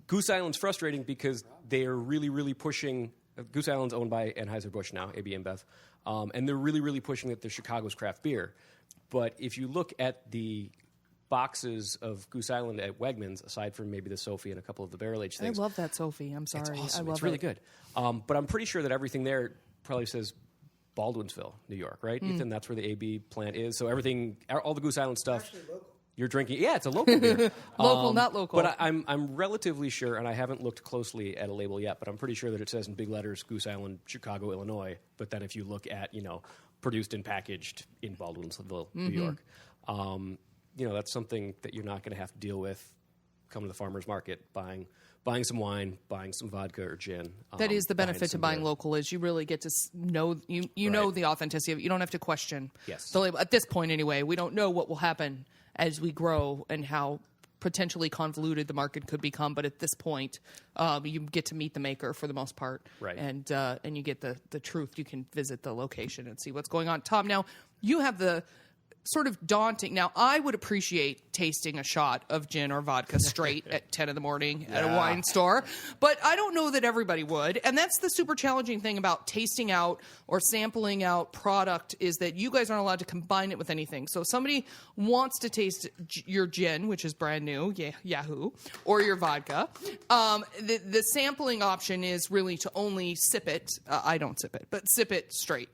Goose Island's frustrating because they are really, really pushing. Goose Island's owned by Anheuser-Busch now, AB InBev, and they're really, really pushing that they're Chicago's craft beer. But if you look at the boxes of Goose Island at Wegmans, aside from maybe the Sophie and a couple of the barrel-aged things. I love that Sophie. I'm sorry. It's awesome. I love it's really it. good. But I'm pretty sure that everything there probably says Baldwinsville, New York, right, Ethan? That's where the AB plant is. So everything, all the Goose Island stuff, you're drinking. Yeah, it's a local beer. Local, not local. But I'm relatively sure, and I haven't looked closely at a label yet, but I'm pretty sure that it says in big letters Goose Island, Chicago, Illinois. But then if you look at, produced and packaged in Baldwinsville, New York, that's something that you're not going to have to deal with coming to the farmer's market, buying some wine, buying some vodka or gin. That is the benefit to buying beer. local is you really get to know know the authenticity of it. You don't have to question Yes. the label. At this point anyway, we don't know what will happen as we grow and how potentially convoluted the market could become. But at this point, you get to meet the maker for the most part. Right. And you get the truth. You can visit the location and see what's going on. Tom, now you have the sort of daunting. Now, I would appreciate tasting a shot of gin or vodka straight at 10 in the morning at a wine store, but I don't know that everybody would. And that's the super challenging thing about tasting out or sampling out product is that you guys aren't allowed to combine it with anything. So if somebody wants to taste your gin, which is brand new, Yahoo, or your vodka, the sampling option is really to only sip it. I don't sip it, but sip it straight.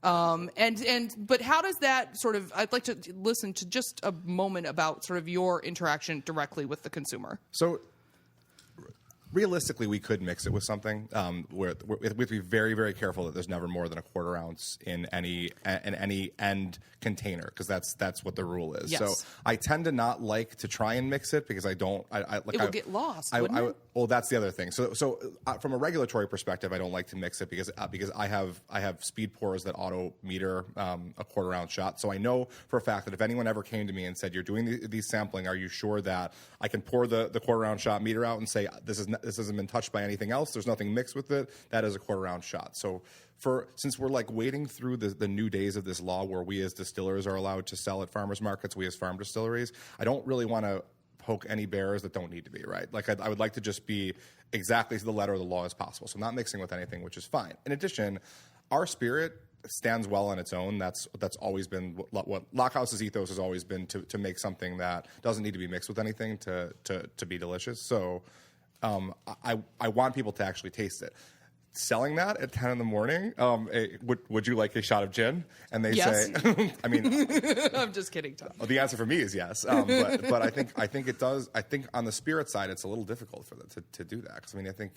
But how does that sort of, I'd like to listen to just a moment about sort of your interaction directly with the consumer. So realistically, we could mix it with something. We have to be very, very careful that there's never more than a quarter ounce in any end container, because that's what the rule is. Yes. So I tend to not like to try and mix it because I don't. It will get lost, wouldn't it? Well, that's the other thing. So from a regulatory perspective, I don't like to mix it because I have speed pours that auto meter a quarter ounce shot. So I know for a fact that if anyone ever came to me and said, "You're doing these sampling, are you sure that I can pour the quarter ounce shot meter out and say this hasn't been touched by anything else? There's nothing mixed with it. That is a quarter ounce shot." So since we're like wading through the new days of this law where we as distillers are allowed to sell at farmers markets, we as farm distilleries, I don't really want to poke any bears that don't need to be, right? Like I would like to just be exactly to the letter of the law as possible. So I'm not mixing with anything, which is fine. In addition, our spirit stands well on its own. That's always been what Lockhouse's ethos has always been, to make something that doesn't need to be mixed with anything to be delicious. So I want people to actually taste it. Selling that at 10 in the morning, would you like a shot of gin? And they Yes. say, I mean, I'm just kidding, Tom. the answer for me is yes. But I think it does. I think on the spirit side, it's a little difficult for them to do that, because I mean, I think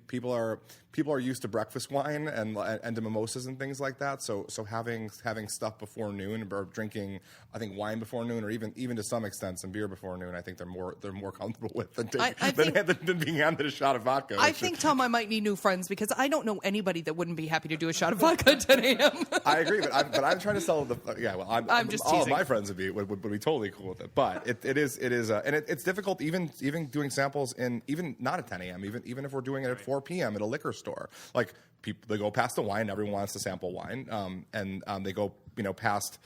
people are used to breakfast wine and to mimosas and things like that. So having stuff before noon or drinking, I think, wine before noon, or even to some extent some beer before noon, I think they're more comfortable with than being handed a shot of vodka. I think, Tom, I might need new friends because I don't know anybody that wouldn't be happy to do a shot of vodka at 10 a.m. I agree, but I'm trying to sell I'm just all teasing. of my friends would be totally cool with it. But it is, and it's difficult even doing samples in even not at 10 a.m. Even if we're doing it at 4 p.m. at a liquor store. Like people, they go past the wine. Everyone wants to sample wine, and they go past.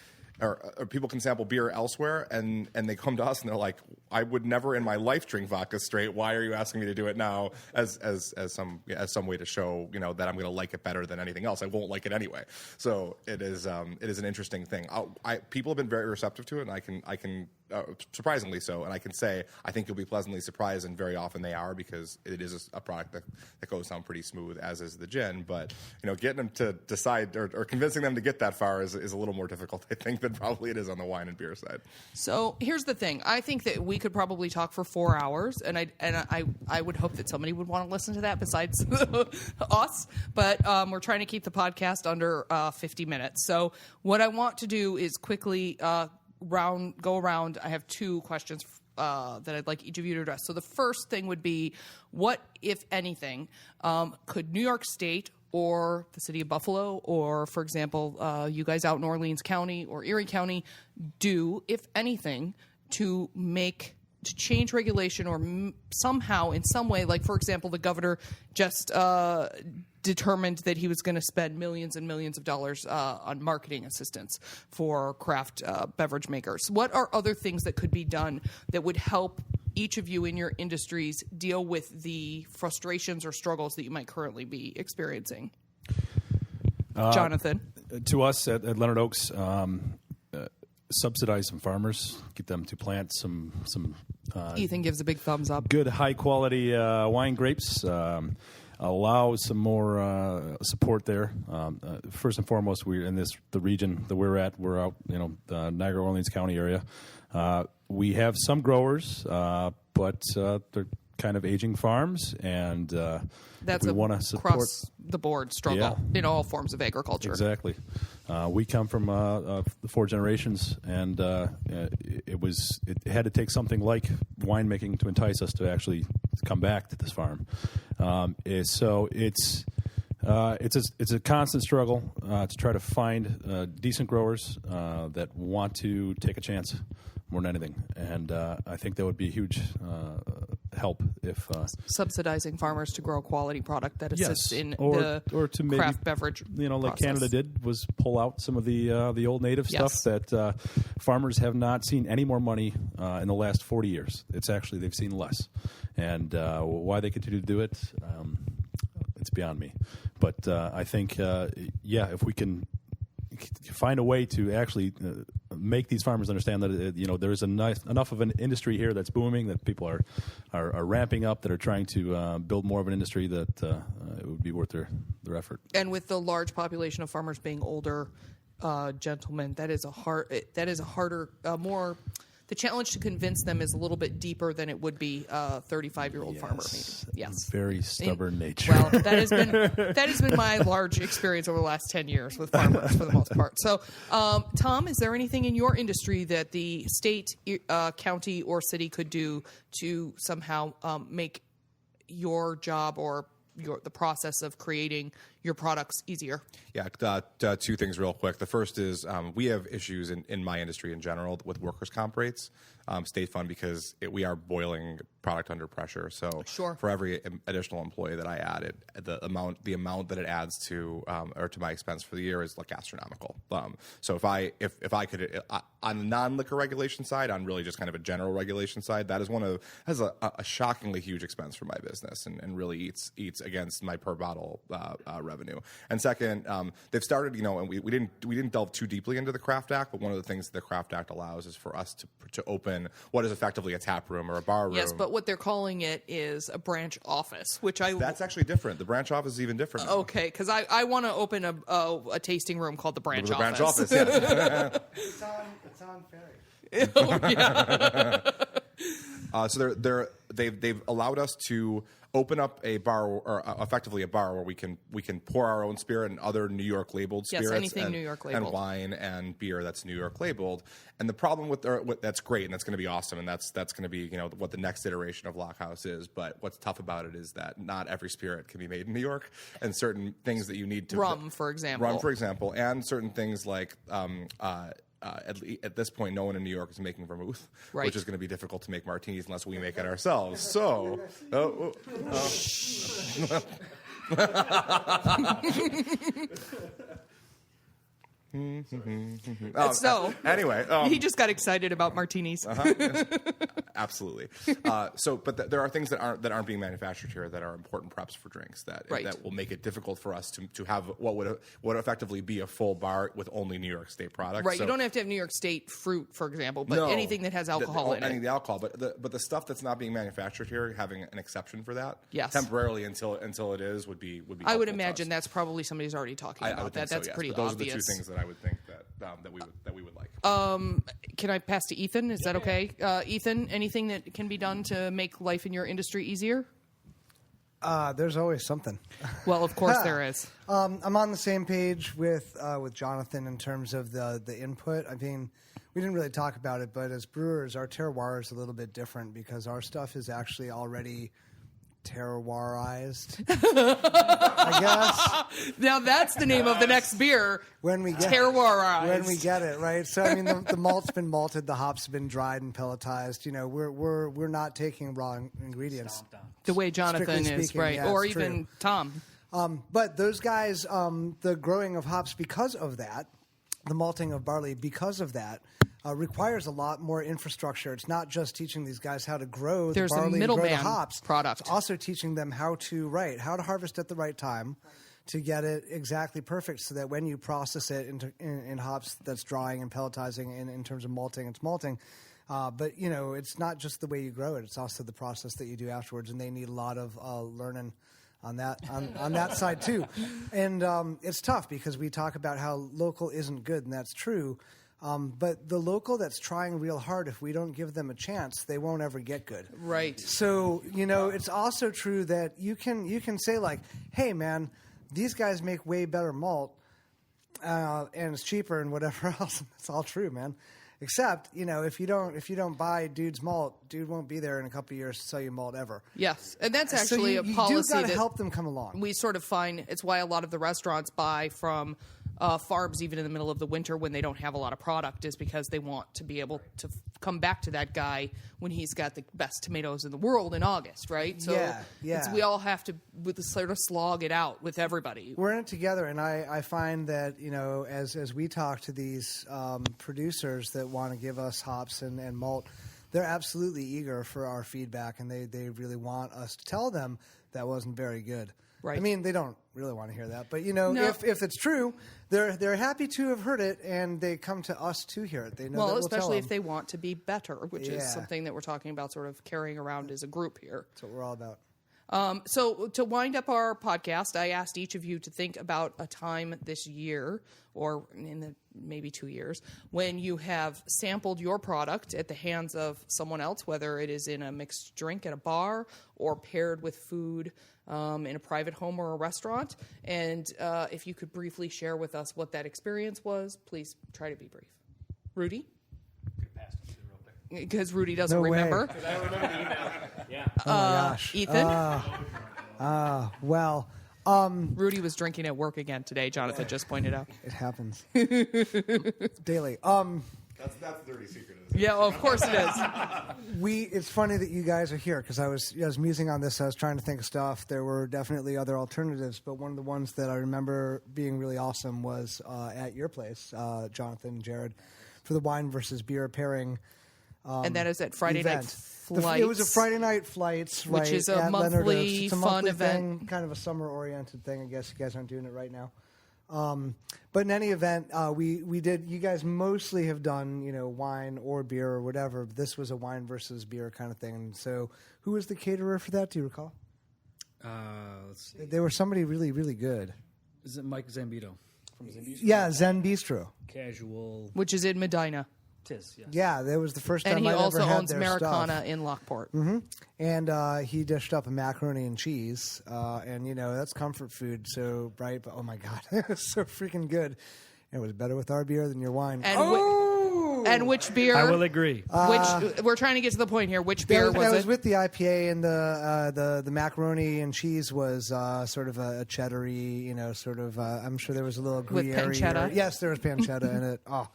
Or people can sample beer elsewhere, and they come to us and they're like, "I would never in my life drink vodka straight. Why are you asking me to do it now as some way to show that I'm going to like it better than anything else? I won't like it anyway." So it is an interesting thing. People have been very receptive to it, and I can surprisingly so. And I can say I think you'll be pleasantly surprised, and very often they are, because it is a product that goes down pretty smooth, as is the gin. But getting them to decide or convincing them to get that far is a little more difficult, I think, than probably it is on the wine and beer side. So here's the thing. I think that we could probably talk for 4 hours, and I would hope that somebody would want to listen to that besides us. But we're trying to keep the podcast under 50 minutes. So what I want to do is quickly go around. I have 2 questions that I'd like each of you to address. So the first thing would be, what, if anything, could New York State or the city of Buffalo, or, for example, you guys out in Orleans County or Erie County, do, if anything, to change regulation or somehow, in some way? Like, for example, the governor just determined that he was going to spend millions and millions of dollars on marketing assistance for craft beverage makers. What are other things that could be done that would help each of you in your industries deal with the frustrations or struggles that you might currently be experiencing? Jonathan? To us at Leonard Oaks, subsidize some farmers, get them to plant some Ethan gives a big thumbs up. good, high-quality wine grapes. Allow some more support there. First and foremost, we're in the region that we're at. We're out, the Niagara, Orleans County area. We have some growers, but they're kind of aging farms, and That's we a want to support across-the-board struggle in all forms of agriculture. Exactly. We come from the 4 generations, and it had to take something like winemaking to entice us to actually come back to this farm. So it's a constant struggle to try to find decent growers that want to take a chance more than anything, and I think that would be a huge help if subsidizing farmers to grow a quality product that assists in or to maybe, craft beverage like process. Canada did, was pull out some of the old native Yes. stuff that farmers have not seen any more money in the last 40 years. It's actually, they've seen less, and why they continue to do it, it's beyond me. But I think if we can find a way to actually make these farmers understand that there is enough of an industry here that's booming, that people are ramping up, that are trying to build more of an industry, that it would be worth their effort. And with the large population of farmers being older gentlemen, that is a harder, more. The challenge to convince them is a little bit deeper than it would be a 35-year-old farmer, maybe. Yes, very stubborn nature. Well, that has been my large experience over the last 10 years with farmers for the most part. So, Tom, is there anything in your industry that the state, county, or city could do to somehow make your job or the process of creating your products easier? Yeah, 2 things real quick. The first is we have issues in my industry in general with workers' comp rates, state fund, because we are boiling product under pressure. So Sure. for every additional employee that I add, the amount that it adds to my expense for the year is like astronomical. So if I could on the non-liquor regulation side, on really just kind of a general regulation side, that is has a shockingly huge expense for my business, and really eats against my per bottle revenue. And second, they've started, and we didn't delve too deeply into the Craft Act, but one of the things the Craft Act allows is for us to open what is effectively a tap room or a bar room. Yes, but what they're calling it is a branch office, which that's actually different. The branch office is even different. Okay, because I want to open a tasting room called the branch The office. branch office, yeah. It's on Ferry. Oh, yeah. So they've allowed us to open up a bar, or effectively a bar, where we can pour our own spirit and other New York labeled Yes, spirits, anything New York labeled, and wine and beer that's New York labeled. And the problem with that's great, and that's going to be awesome, and that's going to be what the next iteration of Lockhouse is. But what's tough about it is that not every spirit can be made in New York, and certain things that you need to Rum, for example, and certain things like. At this point, no one in New York is making vermouth, right, which is going to be difficult to make martinis unless we make it ourselves. So, So anyway, he just got excited about martinis. absolutely. But there are things that aren't being manufactured here that are important preps for drinks that will make it difficult for us to have what would effectively be a full bar with only New York State products. Right. So, you don't have to have New York State fruit, for example, but anything that has alcohol in it. Any of the alcohol, but the stuff that's not being manufactured here, having an exception for that, yes, temporarily until it is would be. I would imagine that's probably somebody's already talking about I would that. think That's so, yes. pretty But those obvious. are the two things that I would think that we would like. Can I pass to Ethan? Is that okay? Ethan, anything that can be done to make life in your industry easier? There's always something. Well, of course there is. I'm on the same page with Jonathan in terms of the input. I mean, we didn't really talk about it, but as brewers, our terroir is a little bit different because our stuff is actually already terroirized, I guess. Now that's the name of the next beer. When we get terroirized. When we get it, right? So I mean, the malt's been malted, the hops have been dried and pelletized. You know, we're not taking raw ingredients. The way Jonathan Strictly is, speaking, right? yeah, Or it's even true. Tom. But those guys, the growing of hops because of that, the malting of barley because of that, requires a lot more infrastructure. It's not just teaching these guys how to grow There's the barley, a grow the middleman hops. product. It's also teaching them how to harvest at the right time to get it exactly perfect so that when you process it in hops that's drying and pelletizing in terms of malting, it's malting. But, you know, it's not just the way you grow it. It's also the process that you do afterwards, and they need a lot of learning on that side too. And it's tough because we talk about how local isn't good, and that's true. But the local that's trying real hard, if we don't give them a chance, they won't ever get good. Right. So, you know, it's also true that you can say like, hey, man, these guys make way better malt, and it's cheaper and whatever else. It's all true, man. Except, you know, if you don't buy dude's malt, dude won't be there in a couple of years to sell you malt ever. Yes, and that's actually so a policy you do got that to help them come along. we sort of find it's why a lot of the restaurants buy from farms even in the middle of the winter when they don't have a lot of product, is because they want to be able to come back to that guy when he's got the best tomatoes in the world in August, right? So yeah. we all have to sort of slog it out with everybody. We're in it together, and I find that, you know, as we talk to these producers that want to give us hops and malt, they're absolutely eager for our feedback, and they really want us to tell them that wasn't very good. Right. I mean, they don't really want to hear that, but you know, No. if it's true, they're happy to have heard it, and they come to us to hear it. They know that we'll tell especially if them. they want to be better, which is Yeah. something that we're talking about, sort of carrying around as a group here. That's what we're all about. So to wind up our podcast, I asked each of you to think about a time this year, or in the maybe 2 years, when you have sampled your product at the hands of someone else, whether it is in a mixed drink at a bar or paired with food in a private home or a restaurant. And if you could briefly share with us what that experience was, please try to be brief. Rudy? Because Rudy doesn't No way. remember. I don't remember the email. Yeah. Oh my gosh. Ethan? Well, Rudy was drinking at work again today, Jonathan just pointed out. it happens daily. That's the dirty secret. Yeah, well, of course it is. It's funny that you guys are here because I was musing on this. I was trying to think of stuff. There were definitely other alternatives, but one of the ones that I remember being really awesome was at your place, Jonathan and Jerod, for the wine versus beer pairing. And that is at Friday Night event. Flights. It was a Friday Night Flights, Which right, is a at monthly Leonard Oaks. It's a fun monthly event. thing, kind of a summer-oriented thing. I guess you guys aren't doing it right now. But in any event, we did. You guys mostly have done, you know, wine or beer or whatever. But this was a wine versus beer kind of thing. And so, who was the caterer for that? Do you recall? Let's see. They were somebody really, really good. Is it Mike Zambito from Zambito? Yeah, Zen Bistro. Casual. which is in Medina. Tis, yes. Yeah, that was the first time And he I'd also ever had owns their Americana stuff. in Lockport. And he dished up a macaroni and cheese, and you know that's comfort food. So right, but oh my god, it was so freaking good. It was better with our beer than your wine. And, and which beer? I will agree. Which we're trying to get to the point here. Which beer that was was it? with the IPA, and the macaroni and cheese was sort of a cheddary, you know, sort of. I'm sure there was a little With Gruyere. pancetta? Yes, there was pancetta in it. Oh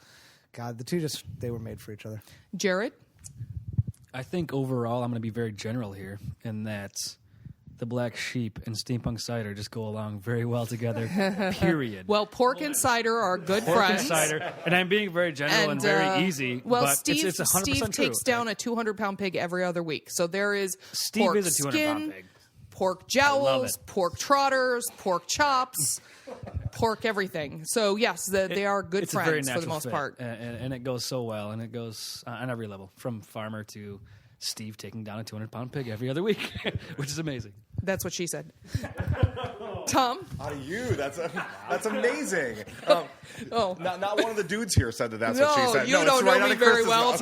god, the two they were made for each other. Jerod? I think overall, I'm going to be very general here, in that the black sheep and steampunk cider just go along very well together. Period. Well, pork and cider are good friends. Pork and cider, and I'm being very general and very easy. Well, but Steve, it's 100% Steve true. takes down a 200-pound pig every other week. So there is Steve pork is a 200-pound skin, pig. pork love jowls, it. pork trotters, pork chops, pork everything. So yes, they are good It's a very friends for the natural most fit, part. and it goes so well, and it goes on every level, from farmer to Steve taking down a 200-pound pig every other week, which is amazing. That's what she said. Tom? Out of you, that's amazing. Not one of the dudes here said that's what she No, said. you No, don't it's know right out me of very Chris's well, mouth.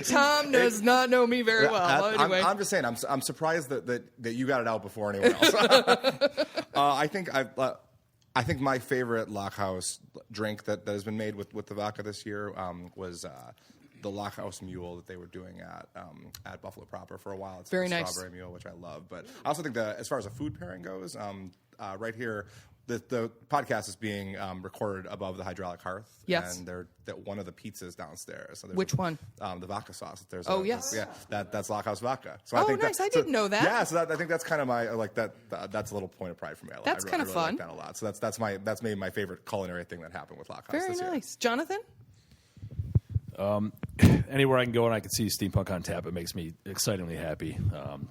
Tom. Tom does not know me very well. Anyway. I'm just saying, I'm surprised that you got it out before anyone else. I think my favorite Lockhouse drink that has been made with the vodka this year was the Lockhouse Mule that they were doing at Buffalo Proper for a while. It's Very the nice. Strawberry Mule, which I love. But I also think that as far as a food pairing goes, right here, the podcast is being recorded above the hydraulic hearth. Yes. And they're one of the pizzas downstairs. So there's Which one? The vodka sauce. There's yes. that's Lockhouse vodka. So Oh, I think nice. I didn't know that. Yeah, so I think that's kind of my that's a little point of pride for me. That's I kinda really fun. like that a lot. So that's maybe my favorite culinary thing that happened with Lockhouse Very this year. nice. Jonathan? Anywhere I can go and I can see steampunk on tap, it makes me excitingly happy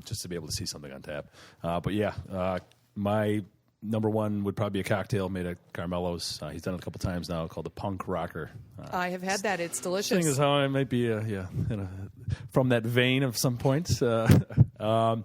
just to be able to see something on tap. But yeah, my number one would probably be a cocktail made of Carmelo's. He's done it a couple times now, called the Punk Rocker. I have had that. It's Seeing delicious. as how I might be, from that vein of some points. Ginger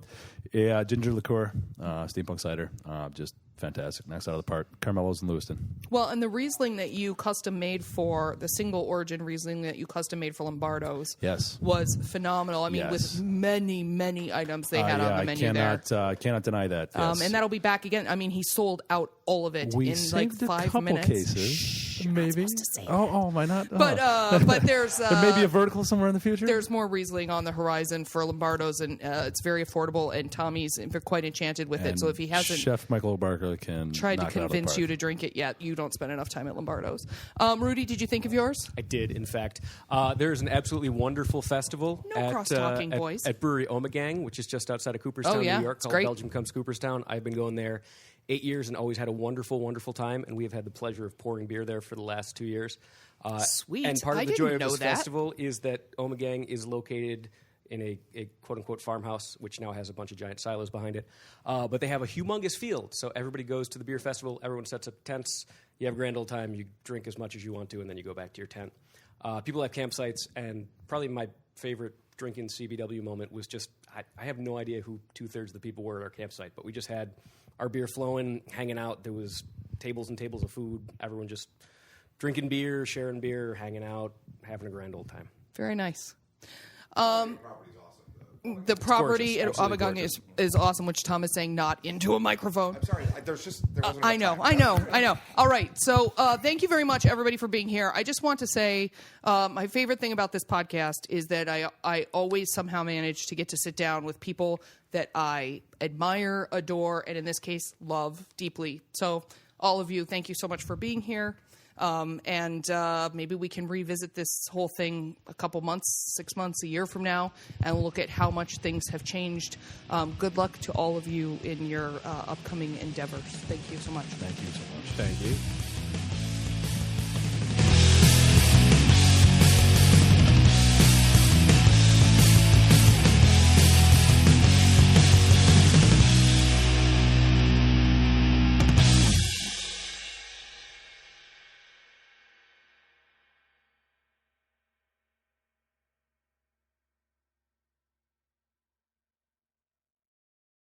liqueur, steampunk cider, just fantastic. Knocks out of the park. Carmelo's in Lewiston. Well, and the Riesling that you custom made for the single origin Riesling that you custom made for Lombardo's Yes. was phenomenal. I mean, Yes. with many items they had on the menu I there. cannot deny that. Yes. And that'll be back again. I mean, he sold out all of it we in saved like 5 a couple minutes. cases, maybe. supposed to say Oh, am I not? But there's there may be a vertical somewhere in the future. there's more Riesling on the horizon for Lombardo's, and it's very affordable. And Tommy's quite enchanted with it. So if he hasn't Chef Michael Barker can tried to knock it out of the convince park. you to drink it yet, you don't spend enough time at Lombardo's. Rudy, did you think of yours? I did, in fact. There's an absolutely wonderful festival No cross-talking, boys. at Brewery Omegang, which is just outside of Cooperstown, Oh, yeah. New York, It's called great. Belgium Comes Cooperstown. I've been going there 8 years and always had a wonderful, wonderful time, and we have had the pleasure of pouring beer there for the last 2 years. Sweet. And part of I the joy didn't of know this that. festival is that Omegang is located in a quote-unquote farmhouse, which now has a bunch of giant silos behind it. But they have a humongous field, so everybody goes to the beer festival, everyone sets up tents, you have a grand old time, you drink as much as you want to, and then you go back to your tent. People have campsites, and probably my favorite drinking CBW moment was just, I have no idea who 2/3 of the people were at our campsite, but we just had our beer flowing, hanging out. There was tables and tables of food, everyone just drinking beer, sharing beer, hanging out, having a grand old time. Very nice. The property at gorgeous, absolutely Omegang gorgeous. is awesome, which Tom is saying not into a microphone. I'm sorry, there wasn't I enough know, time. I know. All right, so thank you very much, everybody, for being here. I just want to say my favorite thing about this podcast is that I always somehow manage to get to sit down with people that I admire, adore, and in this case, love deeply. So all of you, thank you so much for being here. And maybe we can revisit this whole thing a couple months, 6 months, a year from now, and look at how much things have changed. Good luck to all of you in your upcoming endeavors. Thank you so much. Thank you so much. Thank you.